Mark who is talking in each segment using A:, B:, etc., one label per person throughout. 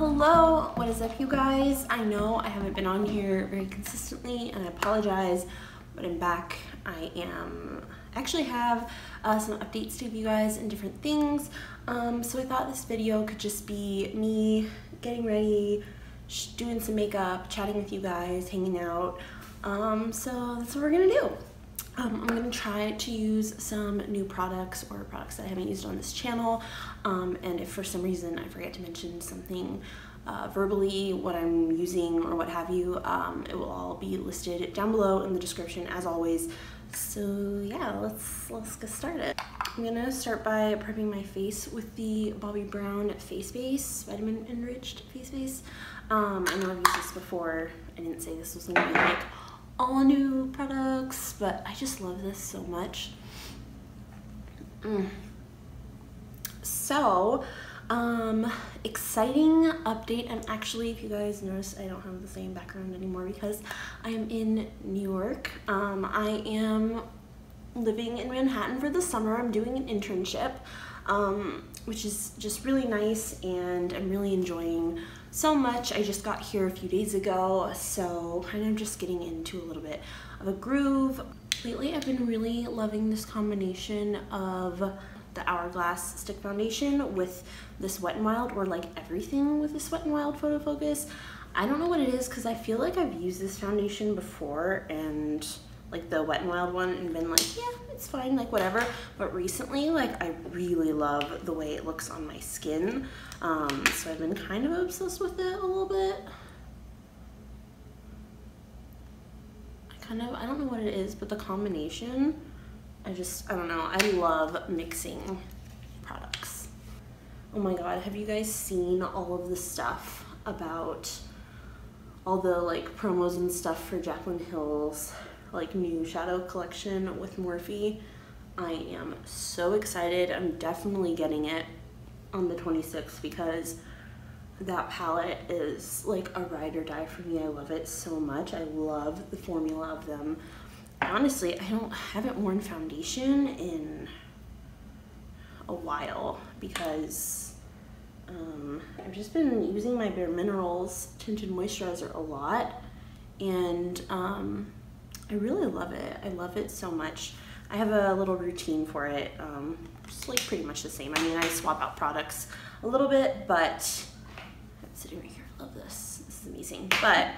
A: Hello, what is up you guys? I know I haven't been on here very consistently and I apologize, but I'm back. I actually have some updates to give you guys and different things. So I thought this video could just be me getting ready, doing some makeup, chatting with you guys, hanging out. So that's what we're gonna do. I'm gonna try to use some new products or products that I haven't used on this channel. And if for some reason I forget to mention something verbally, what I'm using or what have you, it will all be listed down below in the description as always. So yeah, let's get started. I'm gonna start by prepping my face with the Bobbi Brown face base, vitamin enriched face base. I know I've used this before. I didn't say this was gonna be like all new products, but I just love this so much. So exciting update. I'm actually, if you guys notice, I don't have the same background anymore because I am in New York. I am living in Manhattan for the summer. I'm doing an internship, which is just really nice and I'm really enjoying so much. I just got here a few days ago, so kind of just getting into a little bit of a groove. Lately I've been really loving this combination of the Hourglass stick foundation with this Wet n Wild, or like everything with this Wet n Wild Photofocus. I don't know what it is because I feel like I've used this foundation before and like the Wet n Wild one and been like, yeah, it's fine, like whatever. But recently, like I really love the way it looks on my skin. So I've been kind of obsessed with it a little bit. I don't know what it is, but the combination, I don't know. I love mixing products. Oh my God, have you guys seen all of the stuff about all the like promos and stuff for Jaclyn Hill's like new shadow collection with Morphe? I am so excited. I'm definitely getting it on the 26th because that palette is like a ride or die for me. I love it so much. I love the formula of them. Honestly, I haven't worn foundation in a while because I've just been using my Bare Minerals tinted moisturizer a lot, and I really love it. I love it so much. I have a little routine for it, just like pretty much the same. I mean, I swap out products a little bit, but I'm sitting right here. I love this. This is amazing. But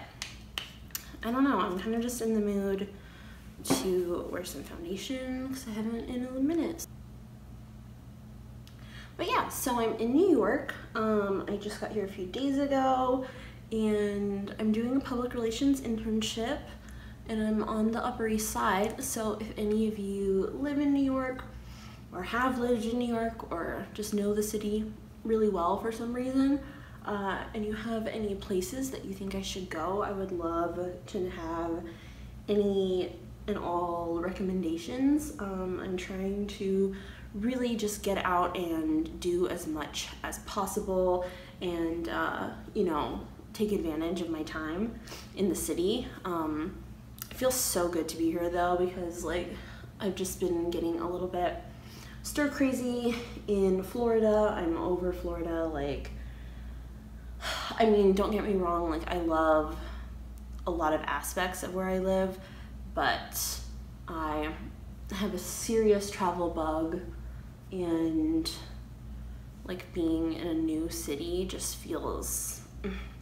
A: I don't know. I'm kind of just in the mood to wear some foundation because I haven't in a minute. But yeah, so I'm in New York. I just got here a few days ago and I'm doing a public relations internship and I'm on the Upper East Side. So if any of you live in New York or have lived in New York or just know the city really well for some reason, and you have any places that you think I should go, I would love to have any and all recommendations. I'm trying to really just get out and do as much as possible and you know, take advantage of my time in the city. It feels so good to be here though, because like I've just been getting a little bit stir crazy in Florida. I'm over Florida. Like, I mean, don't get me wrong, like I love a lot of aspects of where I live, but I have a serious travel bug and like being in a new city just feels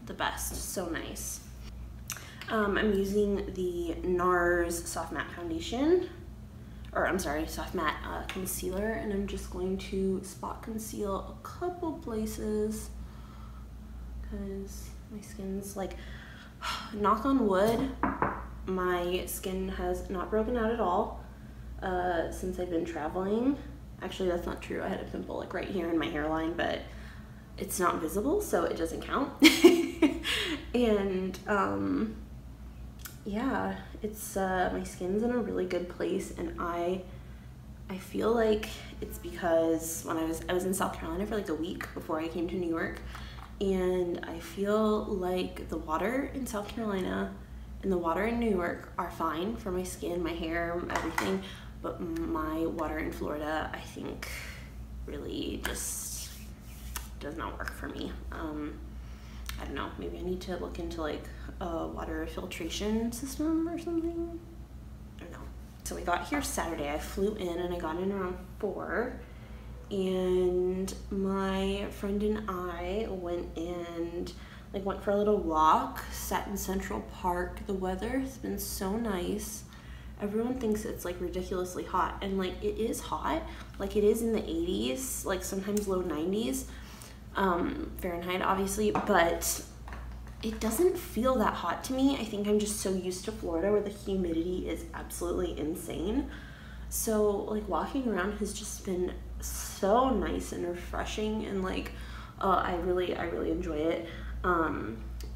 A: the best. So nice. I'm using the Nars Soft Matte Foundation, or I'm sorry, Soft Matte Concealer, and I'm just going to spot conceal a couple places because my skin's like, knock on wood, my skin has not broken out at all since I've been traveling. Actually, that's not true. I had a pimple like right here in my hairline, but it's not visible, so it doesn't count. And yeah, it's my skin's in a really good place, and I feel like it's because when I was in South Carolina for like a week before I came to New York, and I feel like the water in South Carolina and the water in New York are fine for my skin, my hair, everything, but my water in Florida, I think, really just does not work for me. I don't know, maybe I need to look into like a water filtration system or something. I don't know. So we got here Saturday. I flew in and I got in around 4. And my friend and I went for a little walk, sat in Central Park. The weather has been so nice. Everyone thinks it's like ridiculously hot, and like it is hot. Like it is in the 80s, like sometimes low 90s, Fahrenheit obviously, but it doesn't feel that hot to me. I think I'm just so used to Florida where the humidity is absolutely insane. So like walking around has just been so nice and refreshing, and like I really enjoy it.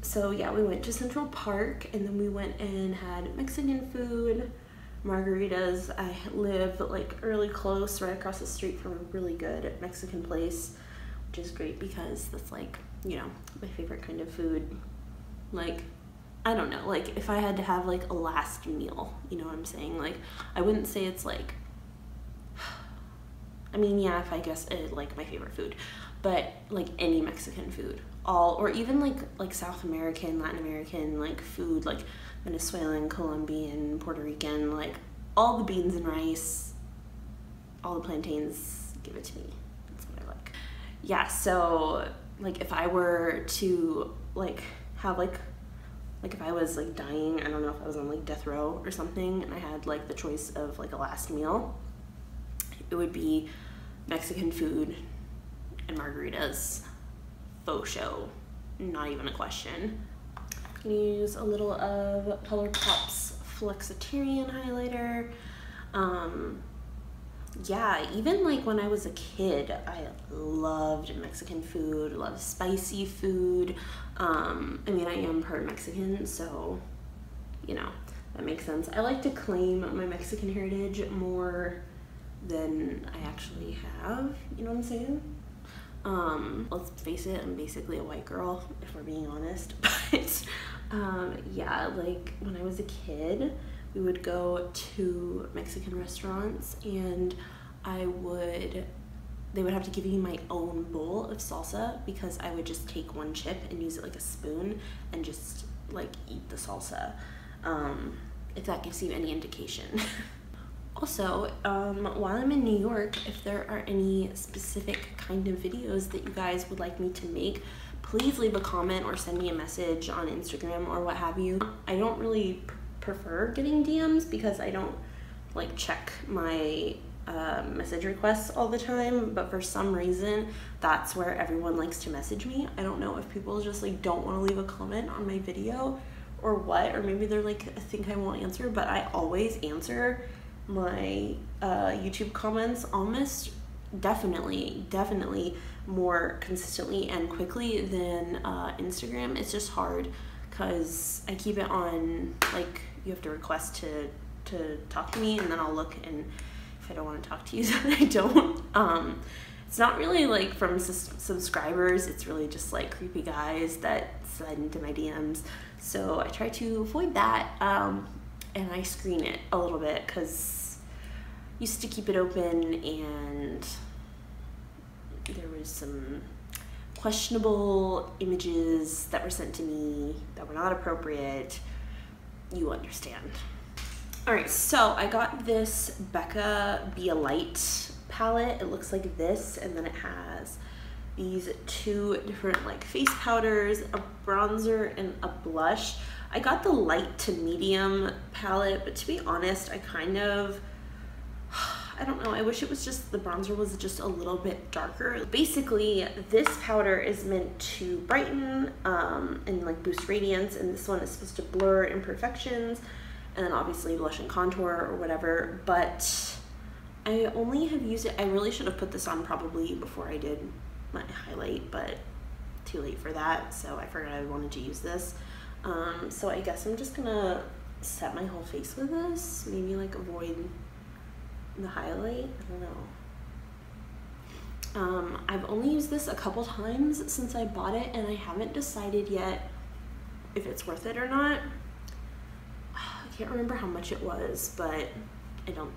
A: So yeah, we went to Central Park, and then we went and had Mexican food, margaritas. I live like really close, right across the street from a really good Mexican place, which is great because that's like, you know, my favorite kind of food. Like, I don't know, like if I had to have like a last meal, you know what I'm saying? Like, I wouldn't say it's like, I mean, yeah, if I guess it like my favorite food, but like any Mexican food, or even like South American, Latin American, like food, like Venezuelan, Colombian, Puerto Rican, like all the beans and rice, all the plantains, give it to me. That's what I like. Yeah, so like if I were to like have like if I was like dying, I don't know, if I was on like death row or something, and I had like the choice of like a last meal, it would be Mexican food and margaritas. Faux show, not even a question. I'm gonna use a little of Colourpop's Flexitarian highlighter. Yeah, even like when I was a kid, I loved Mexican food, loved spicy food. I mean, I am part Mexican, so, you know, that makes sense. I like to claim my Mexican heritage more than I actually have, you know what I'm saying? Let's face it, I'm basically a white girl, if we're being honest, but yeah, like when I was a kid, we would go to Mexican restaurants, and they would have to give me my own bowl of salsa, because I would just take one chip and use it like a spoon and just like eat the salsa, if that gives you any indication. Also, while I'm in New York, if there are any specific kind of videos that you guys would like me to make, please leave a comment or send me a message on Instagram or what have you. I don't really prefer getting DMs because I don't like check my message requests all the time, but for some reason that's where everyone likes to message me. I don't know if people just like don't want to leave a comment on my video or what, or maybe they're like, I think I won't answer, but I always answer my YouTube comments almost definitely more consistently and quickly than Instagram. It's just hard because I keep it on, like, you have to request to talk to me, and then I'll look, and if I don't want to talk to you, then I don't. It's not really like from subscribers, it's really just like creepy guys that slide into my DMs, so I try to avoid that. And I screen it a little bit because I used to keep it open, and there was some questionable images that were sent to me that were not appropriate. You understand. All right, so I got this Becca Be a Light palette. It looks like this, and then it has these two different like face powders, a bronzer, and a blush. I got the light to medium palette, but to be honest, I don't know, I wish it was just, the bronzer was just a little bit darker. Basically, this powder is meant to brighten and like boost radiance, and this one is supposed to blur imperfections, and then obviously blush and contour or whatever, but I only have used it, I really should have put this on probably before I did my highlight, but too late for that, so I forgot I wanted to use this. So I guess I'm just gonna set my whole face with this, maybe like avoid the highlight, I don't know. I've only used this a couple times since I bought it, and I haven't decided yet if it's worth it or not. I can't remember how much it was, but I don't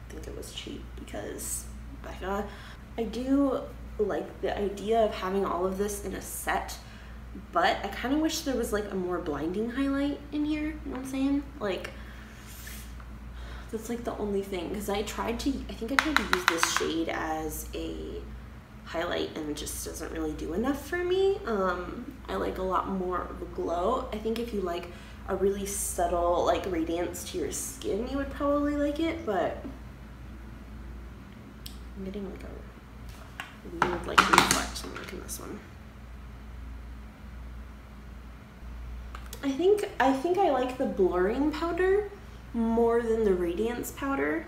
A: think it was cheap because Becca. I do like the idea of having all of this in a set, but I kind of wish there was like a more blinding highlight in here, you know what I'm saying? Like, that's like the only thing, because I think I tried to use this shade as a highlight and it just doesn't really do enough for me. I like a lot more of a glow. I think if you like a really subtle like radiance to your skin, you would probably like it, but I'm getting like a weird like reflex when I look in this one. I think I like the blurring powder more than the radiance powder.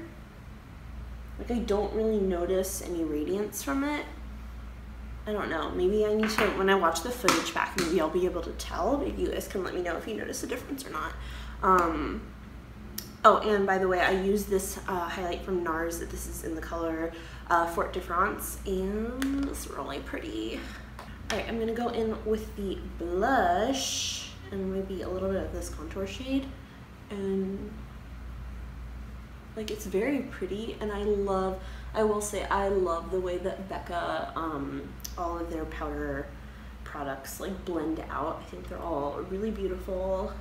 A: Like, I don't really notice any radiance from it. I don't know, maybe I need to, when I watch the footage back, maybe I'll be able to tell. Maybe you guys can let me know if you notice a difference or not. Oh, and by the way, I use this highlight from Nars. This is in the color Forte, and it's really pretty. All right, I'm gonna go in with the blush and maybe a little bit of this contour shade, and like, it's very pretty, and I will say I love the way that Becca, all of their powder products like blend out. I think they're all really beautiful.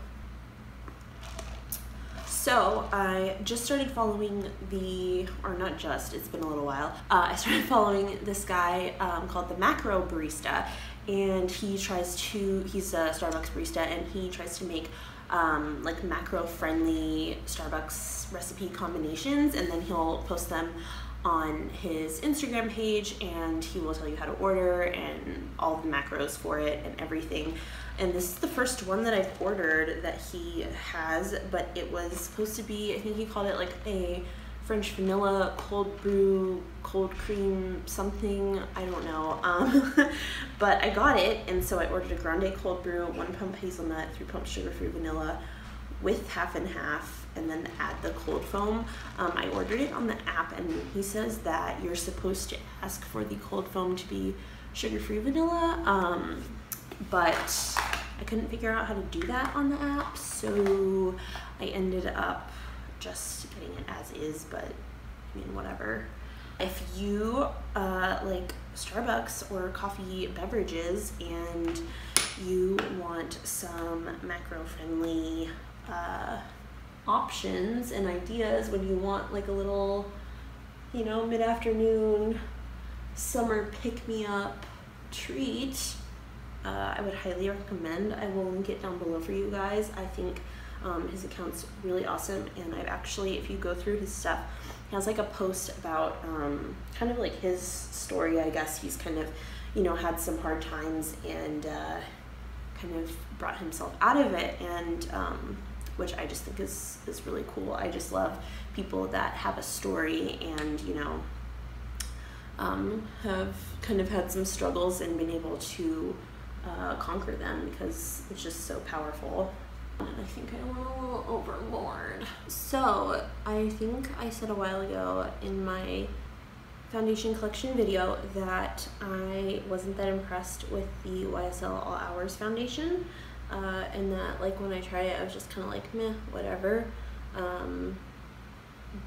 A: So I just started following it's been a little while. I started following this guy called the Macro Barista, and he's a Starbucks barista, and he tries to make like macro-friendly Starbucks recipe combinations, and then he'll post them on his Instagram page, and he will tell you how to order and all the macros for it and everything. And this is the first one that I've ordered that he has, but it was supposed to be, I think he called it like a French vanilla cold brew, cold cream something, I don't know. But I got it, and so I ordered a grande cold brew, 1 pump hazelnut, 3 pumps sugar-free vanilla with half and half, and then add the cold foam. I ordered it on the app, and he says that you're supposed to ask for the cold foam to be sugar-free vanilla, but I couldn't figure out how to do that on the app, so I ended up just getting it as is, but I mean, whatever. If you like Starbucks or coffee beverages and you want some macro-friendly options and ideas when you want like a little, you know, mid-afternoon summer pick-me-up treat, I would highly recommend. I will link it down below for you guys. I think his account's really awesome, and I've actually, if you go through his stuff, he has like a post about kind of like his story, I guess. He's kind of, you know, had some hard times and kind of brought himself out of it, and which I just think is really cool. I just love people that have a story and, you know, have kind of had some struggles and been able to conquer them, because it's just so powerful. I think I went a little overboard. So I think I said a while ago in my foundation collection video that I wasn't that impressed with the YSL All Hours foundation, and that like when I tried it I was just kind of like meh, whatever,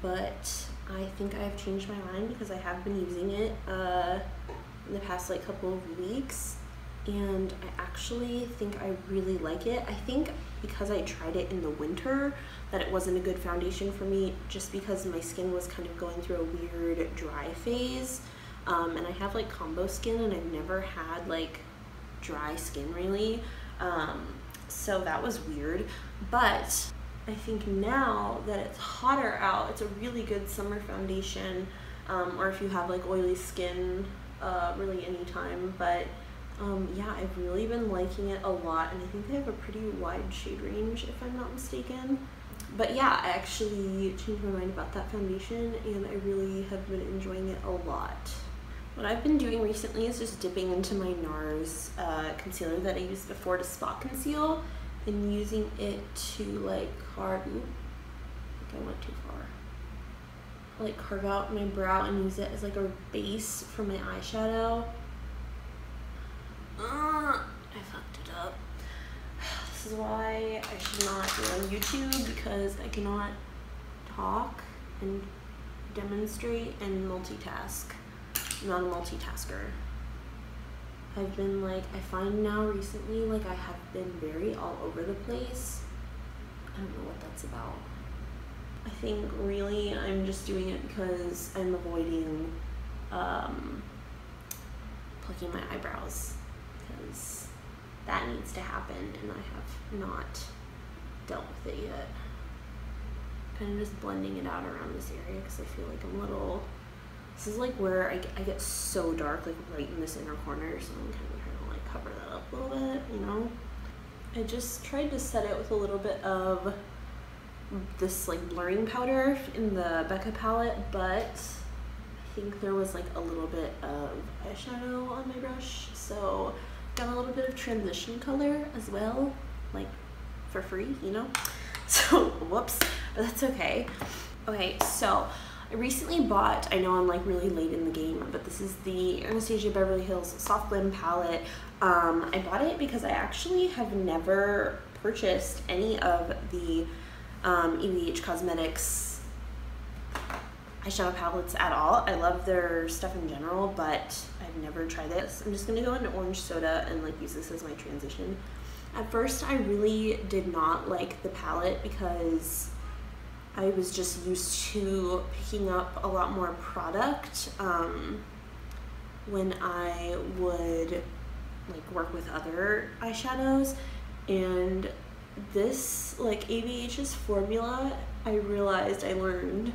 A: but I think I've changed my mind because I have been using it in the past like couple of weeks, and I actually think I really like it. I think because I tried it in the winter that it wasn't a good foundation for me, just because my skin was kind of going through a weird dry phase, and I have like combo skin and I've never had like dry skin really, so that was weird. But I think now that it's hotter out, it's a really good summer foundation, or if you have like oily skin, really anytime. But yeah, I've really been liking it a lot, and I think they have a pretty wide shade range if I'm not mistaken. But yeah, I actually changed my mind about that foundation, and I really have been enjoying it a lot. What I've been doing recently is just dipping into my Nars concealer that I used before to spot conceal, and using it to like carve, I think I went too far, like carve out my brow and use it as like a base for my eyeshadow. I fucked it up. This is why I should not be on YouTube, because I cannot talk and demonstrate and multitask. I'm not a multitasker. I've been like, I find now recently, like I have been very all over the place. I don't know what that's about. I think really I'm just doing it because I'm avoiding plucking my eyebrows, because that needs to happen and I have not dealt with it yet. Kind of just blending it out around this area because I feel like I'm a little, this is like where I get so dark, like right in this inner corner, so I'm kind of trying to like cover that up a little bit, you know? I just tried to set it with a little bit of this like blurring powder in the Becca palette, but I think there was like a little bit of eyeshadow on my brush, so got a little bit of transition color as well, like for free, you know? So whoops, but that's okay. Okay, so I recently bought, I know I'm like really late in the game, but this is the Anastasia Beverly Hills Soft Glam palette. I bought it because I actually have never purchased any of the ABH Cosmetics eyeshadow palettes at all. I love their stuff in general, but I've never tried this. I'm just gonna go into Orange Soda and like use this as my transition. At first, I really did not like the palette because I was just used to picking up a lot more product when I would like work with other eyeshadows, and this like ABH's formula, I realized, I learned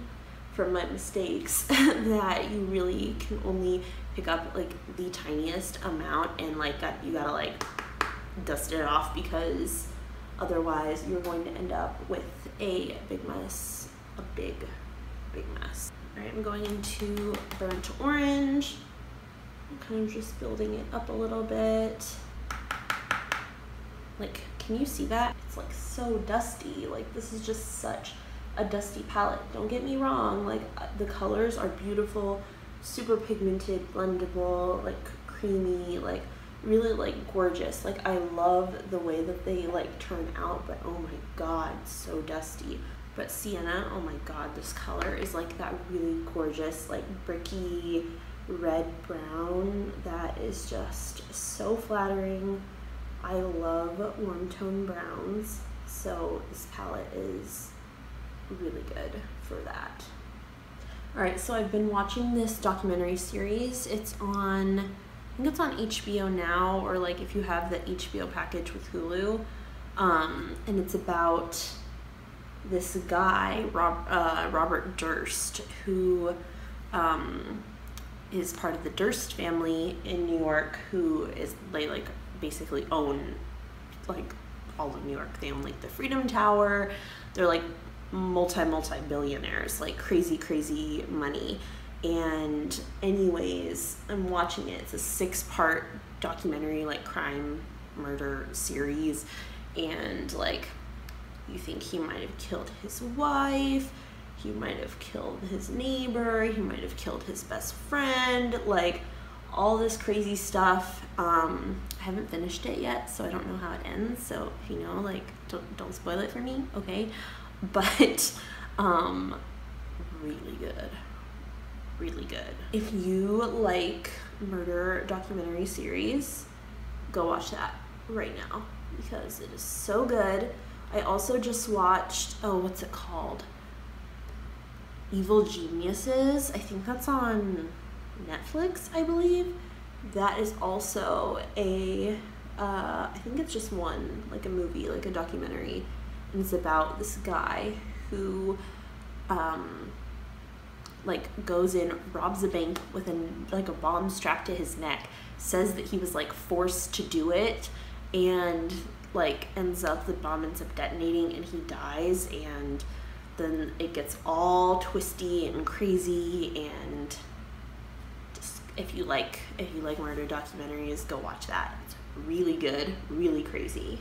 A: from my mistakes that you really can only pick up like the tiniest amount, and like you gotta like dust it off, because otherwise you're going to end up with a big mess, a big mess. All right, I'm going into burnt orange. I'm kind of just building it up a little bit. Like, can you see that? It's like so dusty. Like, this is just such a dusty palette. Don't get me wrong, like the colors are beautiful, super pigmented, blendable, like creamy, like really like gorgeous. Like I love the way that they like turn out, but oh my god, so dusty. But Sienna, oh my god, this color is like that really gorgeous, like bricky red brown that is just so flattering. I love warm tone browns, so this palette is really good for that. All right, so I've been watching this documentary series. It's on, I think it's on HBO now, or like if you have the HBO package with Hulu, and it's about this guy, Robert Durst, who is part of the Durst family in New York, who is, they like basically own like all of New York. They own like the Freedom Tower. They're like multi-billionaires, like crazy money. And anyways, I'm watching it. It's a 6-part documentary, like crime murder series, and like you think he might have killed his wife, he might have killed his neighbor, he might have killed his best friend, like all this crazy stuff. I haven't finished it yet, so I don't know how it ends, so if you know, like don't spoil it for me, okay? But really good. If you like murder documentary series, go watch that right now because it is so good. I also just watched, oh, what's it called? Evil Geniuses. I think that's on Netflix, I believe. That is also a, I think it's just one, like a movie, like a documentary. And it's about this guy who, like goes in, robs a bank with like a bomb strapped to his neck, says that he was like forced to do it, and like the bomb ends up detonating and he dies, and then it gets all twisty and crazy. And just if you like murder documentaries, go watch that. It's really good, really crazy.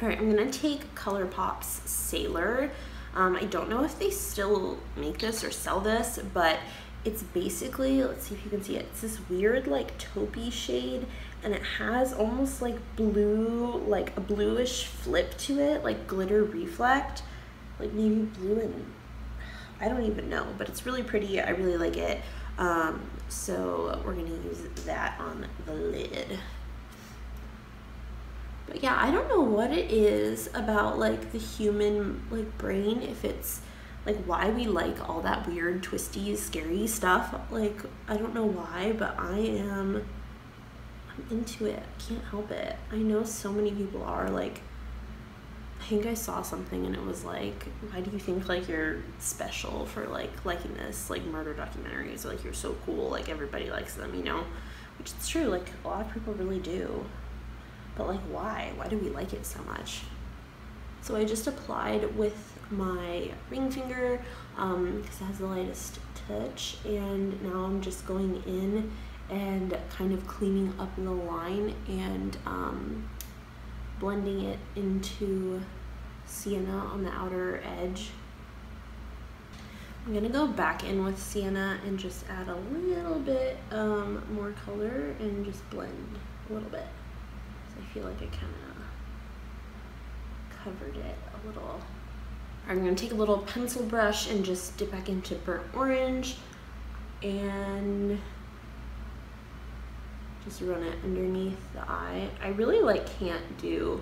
A: All right, I'm gonna take Colourpop's Sailor. I don't know if they still make this or sell this, but it's basically, let's see if you can see it. It's this weird like taupey shade, and it has almost like blue, like a bluish flip to it, like glitter reflect, like navy blue, and I don't even know, but it's really pretty. I really like it. So we're gonna use that on the lid. But yeah, I don't know what it is about like the human like brain, if it's like why we like all that weird, twisty, scary stuff. Like, I don't know why, but I'm into it. I can't help it. I know so many people are. Like, I think I saw something and it was like, why do you think like you're special for like liking this, like murder documentaries? Like, you're so cool, like everybody likes them, you know? Which is true, like a lot of people really do. But like, why? Why do we like it so much? So I just applied with my ring finger because it has the lightest touch, and now I'm just going in and kind of cleaning up the line and blending it into Sienna on the outer edge. I'm gonna go back in with Sienna and just add a little bit more color and just blend a little bit. So I feel like I kind of covered it a little. I'm gonna take a little pencil brush and just dip back into burnt orange and just run it underneath the eye. I really like can't do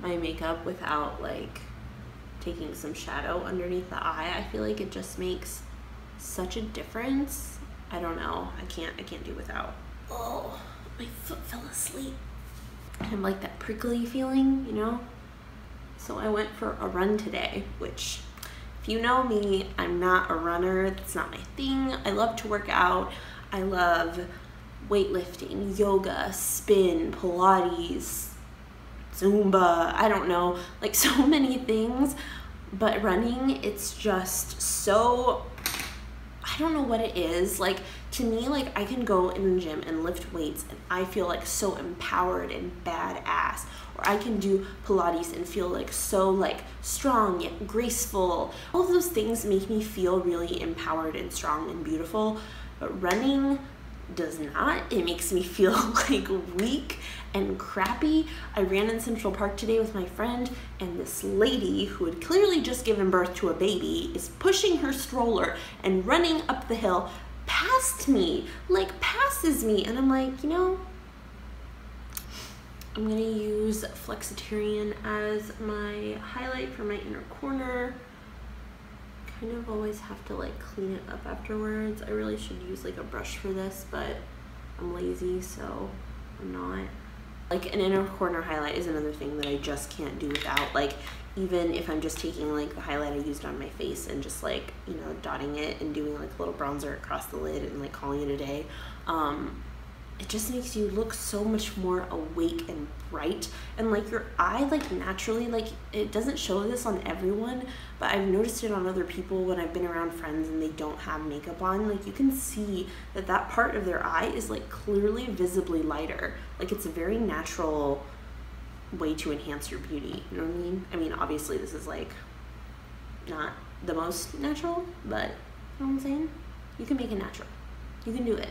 A: my makeup without like taking some shadow underneath the eye. I feel like it just makes such a difference. I don't know, I can't do without. Oh, my foot fell asleep. I have like that prickly feeling, you know? So I went for a run today, which if you know me, I'm not a runner. That's not my thing. I love to work out. I love weightlifting, yoga, spin, Pilates, Zumba, I don't know, like so many things. But running, it's just so, I don't know what it is. Like, to me, like I can go in the gym and lift weights and I feel like so empowered and badass. Or I can do Pilates and feel like so like strong yet graceful. All of those things make me feel really empowered and strong and beautiful. But running does not. It makes me feel like weak and crappy. I ran in Central Park today with my friend, and this lady who had clearly just given birth to a baby is pushing her stroller and running up the hill past me, like passes me, and I'm like, you know, I'm gonna use Flexitarian as my highlight for my inner corner. Kind of always have to like clean it up afterwards. I really should use like a brush for this, but I'm lazy, so I'm not. Like, an inner corner highlight is another thing that I just can't do without. Like, even if I'm just taking like the highlight I used on my face and just like, you know, dotting it and doing like a little bronzer across the lid and like calling it a day, it just makes you look so much more awake and bright, and like your eye like naturally, like it doesn't show this on everyone, but I've noticed it on other people when I've been around friends and they don't have makeup on. Like, you can see that that part of their eye is like clearly visibly lighter. Like, it's a very natural way to enhance your beauty, you know what I mean? I mean, obviously this is like not the most natural, but you know what I'm saying? You can make it natural. You can do it.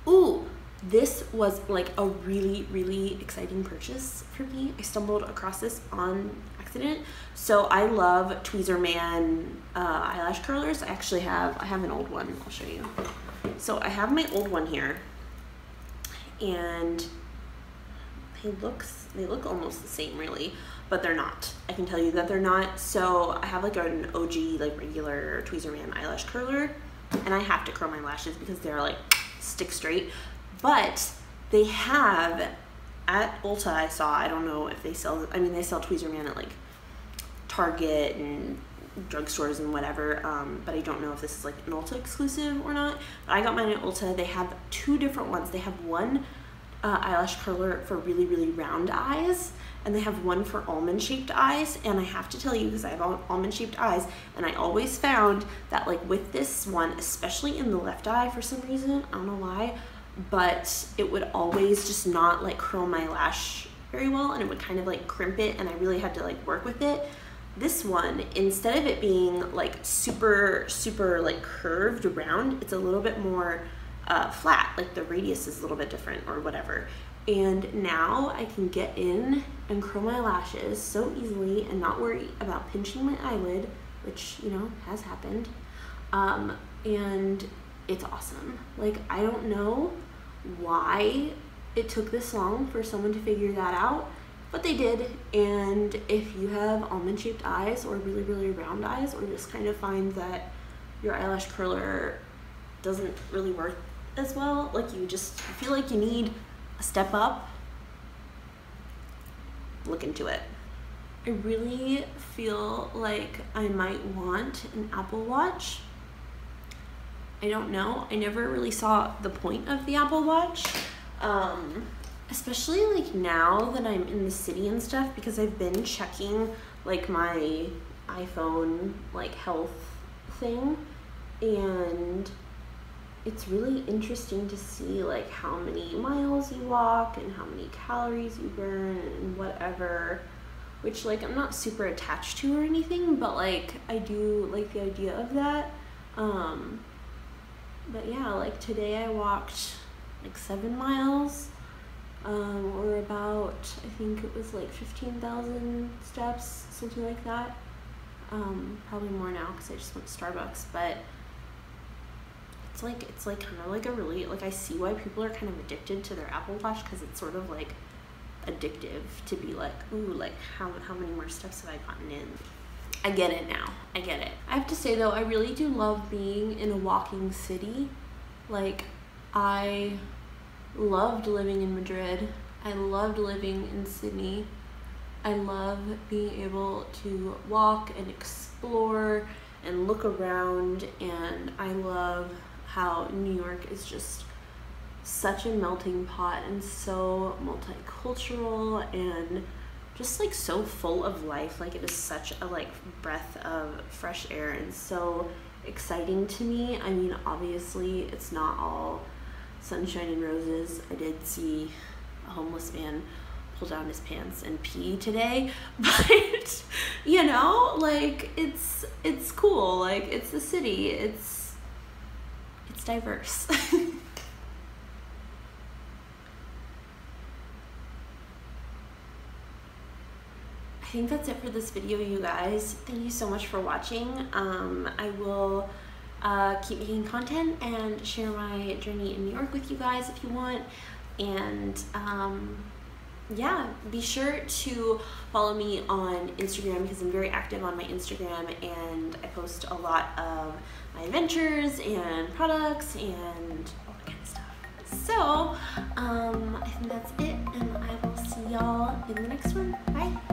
A: Ooh, this was like a really, really exciting purchase for me. I stumbled across this on accident. So I love Tweezerman eyelash curlers. I have an old one. I'll show you. So I have my old one here, and they look almost the same really, but they're not. I can tell you that they're not. So I have like an OG like regular Tweezerman eyelash curler, and I have to curl my lashes because they're like stick straight. But they have at Ulta, I saw, I don't know if they sell, I mean, they sell Tweezerman at like Target and drugstores and whatever, but I don't know if this is like an Ulta exclusive or not. But I got mine at Ulta. They have two different ones. They have one eyelash curler for really, really round eyes, and they have one for almond shaped eyes. And I have to tell you, because I have almond shaped eyes, and I always found that like with this one, especially in the left eye for some reason, I don't know why, but it would always just not like curl my lash very well, and it would kind of like crimp it, and I really had to like work with it. This one, instead of it being like super, super like curved around, it's a little bit more flat, like the radius is a little bit different or whatever. And now I can get in and curl my lashes so easily and not worry about pinching my eyelid, which, you know, has happened. And it's awesome. Like, I don't know why it took this long for someone to figure that out, but they did. And if you have almond shaped eyes or really, really round eyes, or just kind of find that your eyelash curler doesn't really work as well, like you just feel like you need a step up, look into it. I really feel like I might want an Apple Watch. I don't know. I never really saw the point of the Apple Watch. Especially like now that I'm in the city and stuff, because I've been checking like my iPhone like health thing, and it's really interesting to see like how many miles you walk and how many calories you burn and whatever, which like I'm not super attached to or anything, but like I do like the idea of that. But yeah, like today I walked like 7 miles, or about, I think it was like 15,000 steps, something like that. Probably more now because I just went to Starbucks, but it's like kind of like a really, like I see why people are kind of addicted to their Apple Watch, because it's sort of like addictive to be like, ooh, like how many more steps have I gotten in? I get it now. I get it. I have to say though, I really do love being in a walking city. Like, I loved living in Madrid. I loved living in Sydney. I love being able to walk and explore and look around, and I love how New York is just such a melting pot and so multicultural and just like so full of life. Like, it is such a like breath of fresh air and so exciting to me. I mean, obviously it's not all sunshine and roses. I did see a homeless man pull down his pants and pee today, but you know, like it's cool. Like, it's the city, it's diverse. I think that's it for this video, you guys. Thank you so much for watching. I will keep making content and share my journey in New York with you guys if you want. And yeah, be sure to follow me on Instagram, because I'm very active on my Instagram and I post a lot of my adventures and products and all that kind of stuff. So I think that's it, and I will see y'all in the next one. Bye.